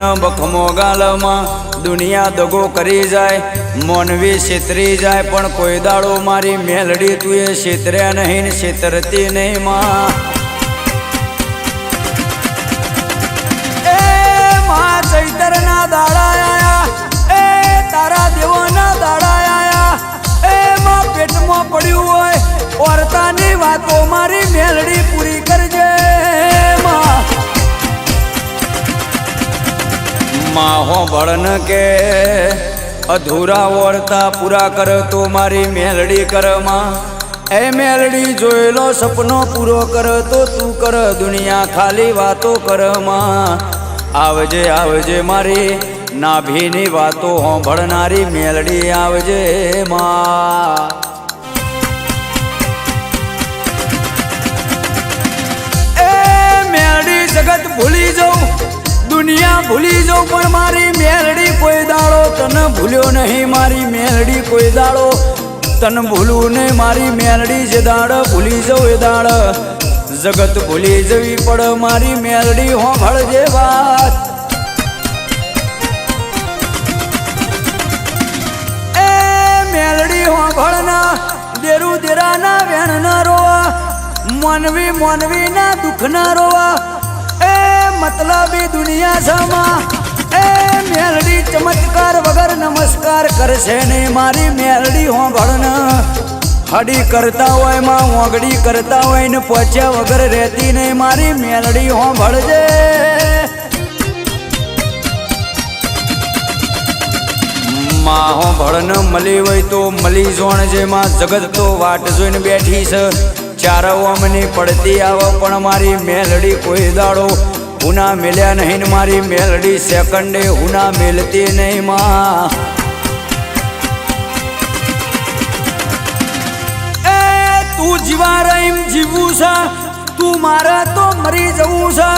बखमो गालમાં दुनिया दगो करी जाए मोनवी छेतरी जाए पण कोई दाड़ो मारी मेलड़ी तुए छेतरे नहीं ने छेतरती नहीं माँ माँ चैतर ना दाड़ा आया ए तारा देवो ना दाड़ा आया ए माँ पेट में पड़ू होय औरतानी वातो मारी मेलड़ी पूरी करजे माँ हो बड़न के अधूरा औरता पूरा कर तो मारी मेलड़ी कर माँ ए मेलड़ी जोएलो सपनो पूरो कर तो तू कर दुनिया खाली वातो कर माँ आवजे आवजे मारी नाभीनी वातो हो भड़नारी मेलड़ी आवजे माँ ए मेलड़ी जगत भूली जाऊं दुनिया भूली जाओ पर मारी मेलड़ी कोई दाड़ो तन भूल्यो नहीं मारी मेलड़ी कोई दाड़ो तन भूलू नहीं मारी मेलड़ी जे दाड़ भूली जाओ ए दाड़ जगत भूली जवी पड़ मारी मेलड़ी हो भड़ जे बात ए मेलड़ी हो भड़ना देरू देरा ना वेण ना रोवा मनवी मनवी ना दुख ना रोवा मतलब दुनिया समा ए मेलड़ी चमत्कार वगर नमस्कार कर से ने मारी मेलड़ी हो भड़न हडी करता होय माँ ओगड़ी करता होय न पोचा वगर रहती नहीं मारी मेलड़ी हो भड़जे माँ हो भड़न मली वही तो मली जोण जे माँ जगत तो वाट जोईने बैठी से चारो अमनी पड़ती आवो पण मारी मेलड़ी कोई दाड़ो हुना मिल्या नहीं मारी मेलड़ी सेकंडे हुना मिलती नहीं माँ ए तू जीवा रहीम जीवू सा तू मारा तो मरी जवू सा।